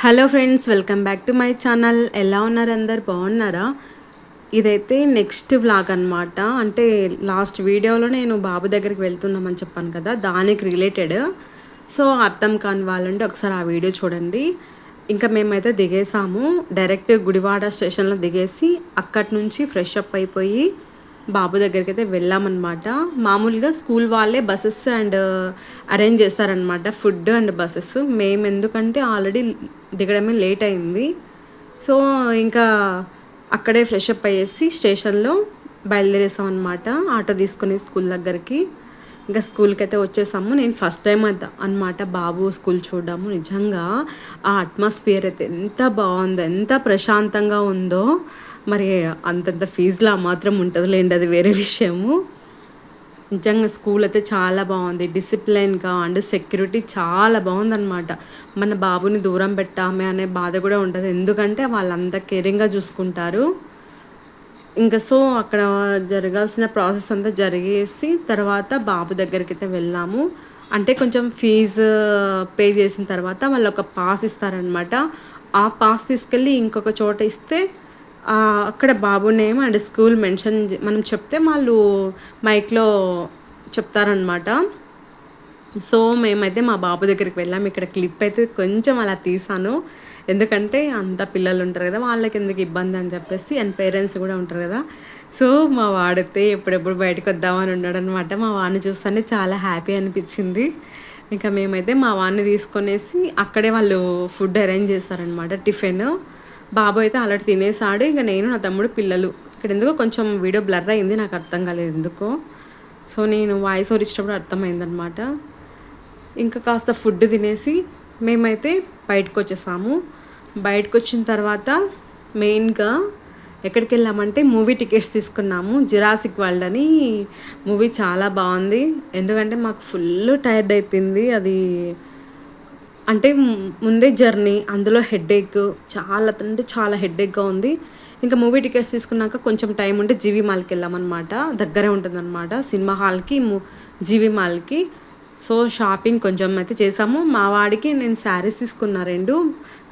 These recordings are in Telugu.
Hello friends, welcome back to my channel. ఎలా ఉన్నారు? అందరు బాగున్నారా? ఇదైతే నెక్స్ట్ వ్లాగ్ అనమాట. అంటే లాస్ట్ వీడియోలో నేను బాబు దగ్గరికి వెళ్తున్నామని చెప్పాను కదా, దానికి రిలేటెడ్. సో అర్థం కాని వాళ్ళంటే ఒకసారి ఆ వీడియో చూడండి. ఇంకా మేమైతే దిగేసాము. డైరెక్ట్ గుడివాడ స్టేషన్లో దిగేసి అక్కడి నుంచి ఫ్రెష్ అప్ అయిపోయి బాబు దగ్గరికి అయితే వెళ్ళామన్నమాట. మామూలుగా స్కూల్ వాళ్ళే బస్సెస్ అండ్ అరేంజ్ చేస్తారనమాట, ఫుడ్ అండ్ బస్సెస్. మేము ఎందుకంటే ఆల్రెడీ దిగడమే లేట్ అయింది. సో ఇంకా అక్కడే ఫ్రెష్ అప్ అయ్యేసి స్టేషన్లో బయలుదేరేసాం అనమాట, ఆటో తీసుకుని స్కూల్ దగ్గరికి. ఇంకా స్కూల్కి అయితే వచ్చేసాము. నేను ఫస్ట్ టైం అనమాట బాబు స్కూల్ చూడడము. నిజంగా ఆ అట్మాస్ఫియర్ అయితే ఎంత బాగుందో, ఎంత ప్రశాంతంగా ఉందో. మరి అంతంత ఫీజులో మాత్రం ఉంటుందిలేండి, అది వేరే విషయము. నిజంగా స్కూల్ అయితే చాలా బాగుంది, డిసిప్లైన్గా అండ్ సెక్యూరిటీ చాలా బాగుందన్నమాట. మన బాబుని దూరం పెట్టామే అనే బాధ కూడా ఉంటుంది, ఎందుకంటే వాళ్ళంతా కేరింగ్గా చూసుకుంటారు. ఇంకా సో అక్కడ జరగాల్సిన ప్రాసెస్ అంతా జరిగేసి తర్వాత బాబు దగ్గరికి అయితే వెళ్ళాము. అంటే కొంచెం ఫీజు పే చేసిన తర్వాత వాళ్ళు ఒక పాస్ ఇస్తారనమాట. ఆ పాస్ తీసుకెళ్ళి ఇంకొక చోట ఇస్తే అక్కడ బాబు నేమ్ అండ్ స్కూల్ మెన్షన్ మనం చెప్తే వాళ్ళు మైక్లో చెప్తారనమాట. సో మేమైతే మా బాబు దగ్గరికి వెళ్ళాము. ఇక్కడ క్లిప్ అయితే కొంచెం అలా తీసాను, ఎందుకంటే అంత పిల్లలు ఉంటారు కదా, వాళ్ళకి ఎందుకు ఇబ్బంది అని చెప్పేసి, అండ్ పేరెంట్స్ కూడా ఉంటారు కదా. సో మా వాడైతే ఎప్పుడెప్పుడు బయటకు వద్దామని ఉన్నాడు అనమాట. మా వాడిని చూస్తేనే చాలా హ్యాపీ అనిపించింది. ఇంకా మేమైతే మా వాడిని తీసుకొనేసి అక్కడే వాళ్ళు ఫుడ్ అరేంజ్ చేశారనమాట, టిఫిన్. బాబు అయితే ఆల్రెడీ తినేసాడు. ఇంకా నేను, నా తమ్ముడు, పిల్లలు. ఇక్కడ ఎందుకో కొంచెం వీడియో బ్లర్ అయింది, నాకు అర్థం కాలేదు ఎందుకో. సో నేను వాయిస్ ఓవర్ ఇచ్చినప్పుడు అర్థమైందనమాట. ఇంకా కాస్త ఫుడ్ తినేసి మేమైతే బయటకు వచ్చేసాము. బయటకు వచ్చిన తర్వాత మెయిన్గా ఎక్కడికి వెళ్ళామంటే మూవీ టికెట్స్ తీసుకున్నాము. జురాసిక్ వరల్డ్ అని మూవీ చాలా బాగుంది. ఎందుకంటే మాకు ఫుల్ టైర్డ్ అయిపోయింది అది. అంటే ముందే జర్నీ, అందులో హెడేక్, చాలా అంటే చాలా హెడేక్గా ఉంది. ఇంకా మూవీ టికెట్స్ తీసుకున్నాక కొంచెం టైం ఉంటే జీవీ మాల్కి వెళ్ళామన్నమాట. దగ్గరే ఉంటుందన్నమాట సినిమా హాల్కి, జీవీ మాల్కి. సో షాపింగ్ కొంచెం అయితే చేసాము. మా వాడికి నేను శారీస్ తీసుకున్నా, 2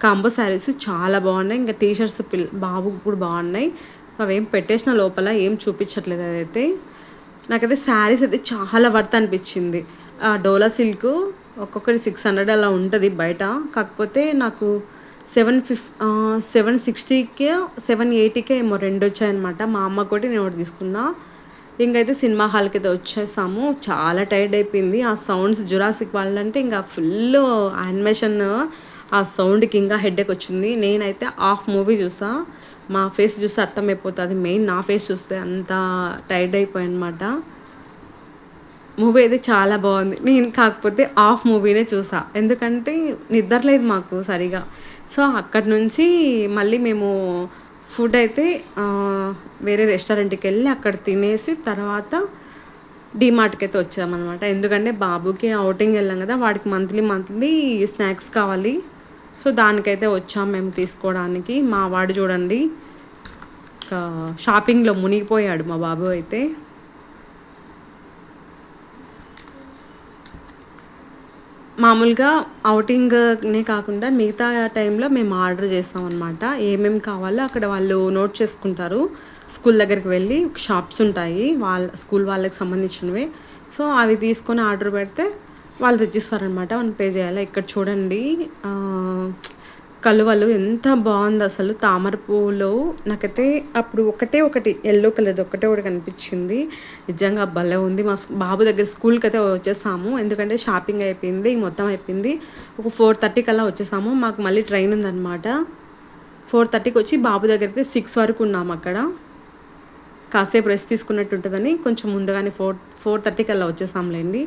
కాంబో శారీస్ చాలా బాగున్నాయి. ఇంకా టీషర్ట్స్ బాబుకి కూడా బాగున్నాయి. అవేం పెట్టేసిన లోపల ఏం చూపించట్లేదు. అదైతే నాకైతే శారీస్ అయితే చాలా వర్త్ అనిపించింది. డోలా సిల్క్ ఒక్కొక్కటి 600 అలా ఉంటుంది బయట. కాకపోతే నాకు 760కే 780కే ఏమో 2 వచ్చాయన్నమాట. మా అమ్మ కూడా నేను ఒకటి తీసుకున్నా. ఇంకైతే సినిమా హాల్కి అయితే వచ్చేసాము. చాలా టైర్డ్ అయిపోయింది. ఆ సౌండ్స్, జురాసిక్ వరల్డ్ అంటే ఇంకా ఫుల్ యానిమేషన్, ఆ సౌండ్కి ఇంకా హెడ్ఏక్ వచ్చింది. నేనైతే హాఫ్ మూవీ చూసా. మా ఫేస్ చూస్తే అర్థమైపోతుంది, మెయిన్ నా ఫేస్ చూస్తే అంత టైర్డ్ అయిపోయాయి అనమాట. మూవీ అయితే చాలా బాగుంది. నేను కాకపోతే హాఫ్ మూవీనే చూసా, ఎందుకంటే నిద్ర లేదు మాకు సరిగా. సో అక్కడి నుంచి మళ్ళీ మేము ఫుడ్ అయితే వేరే రెస్టారెంట్కి వెళ్ళి అక్కడ తినేసి తర్వాత డీమార్ట్కి అయితే వచ్చామన్నమాట. ఎందుకంటే బాబుకి అవుటింగ్ వెళ్ళాం కదా, వాడికి మంత్లీ స్నాక్స్ కావాలి. సో దానికైతే వచ్చాం మేము తీసుకోవడానికి. మా వాడు చూడండి షాపింగ్లో మునిగిపోయాడు మా బాబు అయితే. మామూలుగా ఔటింగ్నే కాకుండా మిగతా టైంలో మేము ఆర్డర్ చేస్తాం అనమాట. ఏమేమి కావాలో అక్కడ వాళ్ళు నోట్ చేసుకుంటారు. స్కూల్ దగ్గరికి వెళ్ళి షాప్స్ ఉంటాయి స్కూల్ వాళ్ళకి సంబంధించినవి. సో అవి తీసుకొని ఆర్డర్ పెడితే వాళ్ళు తెచ్చిస్తారనమాట, మనం పే చేయాలి. ఇక్కడ చూడండి కలువలు ఎంత బాగుంది అసలు. తామర పువ్వులో నాకైతే అప్పుడు ఒకటి ఎల్లో కలర్ది ఒకటి కనిపించింది. నిజంగా భలే ఉంది. మా బాబు దగ్గర స్కూల్కి అయితే వచ్చేసాము, ఎందుకంటే షాపింగ్ అయిపోయింది, మొత్తం అయిపోయింది. ఒక 4:30 కల్లా వచ్చేసాము. మాకు మళ్ళీ ట్రైన్ ఉందన్నమాట. 4:30కి వచ్చి బాబు దగ్గరికి 6 వరకు ఉన్నాము అక్కడ. కాసేపు రెస్ట్ తీసుకున్నట్టు ఉంటుందని కొంచెం ముందుగానే 4:30 కల్లా వచ్చేసాంలేండి.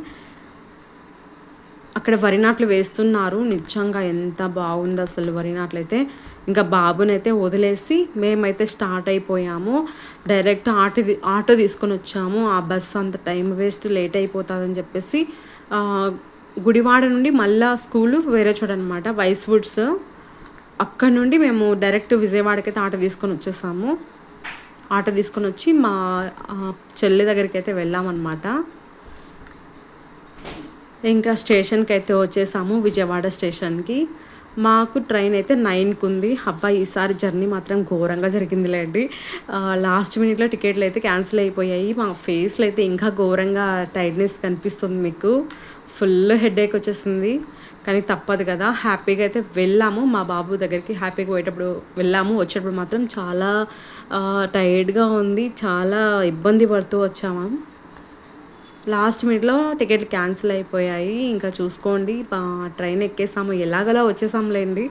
అక్కడ వరినాట్లు వేస్తున్నారు. నిజంగా ఎంత బాగుంది అసలు వరినాట్లు అయితే. ఇంకా బాబునైతే వదిలేసి మేమైతే స్టార్ట్ అయిపోయాము. డైరెక్ట్ ఆటో తీసుకొని వచ్చాము. ఆ బస్సు అంత టైం వేస్ట్, లేట్ అయిపోతుందని చెప్పేసి గుడివాడ నుండి మళ్ళా స్కూలు వేరే చోట అనమాట, వైస్ వుడ్స్. అక్కడ నుండి మేము డైరెక్ట్ విజయవాడకైతే ఆటో తీసుకొని వచ్చేసాము. ఆటో తీసుకొని వచ్చి మా చెల్లి దగ్గరికి అయితే వెళ్ళామన్నమాట. ఇంకా స్టేషన్కి అయితే వచ్చేసాము, విజయవాడ స్టేషన్కి. మాకు ట్రైన్ అయితే 9కి ఉంది. అబ్బా! ఈసారి జర్నీ మాత్రం ఘోరంగా జరిగిందిలేండి. లాస్ట్ మినిట్‌లో టికెట్‌లయితే క్యాన్సిల్ అయిపోయాయి. మా ఫేస్‌లో అయితే ఇంకా ఘోరంగా టైర్డ్‌నెస్ కనిపిస్తుంది మీకు. ఫుల్ హెడేక్ వచ్చేసింది. కానీ తప్పదు కదా! హ్యాపీగా అయితే వెళ్ళాము. మా బాబు దగ్గరికి హ్యాపీగా పోయేటప్పుడు వెళ్ళాము. వచ్చేటప్పుడు మాత్రం చాలా టైర్డ్‌గా ఉంది. చాలా ఇబ్బంది పడుతూ వచ్చాము. లాస్ట్ మినిట్‌లో టికెట్లు క్యాన్సిల్ అయిపోయాయి. ఇంకా చూసుకోండి ట్రైన్ ఎక్కేసాము. ఎలాగోలా వచ్చేసాంలేండి.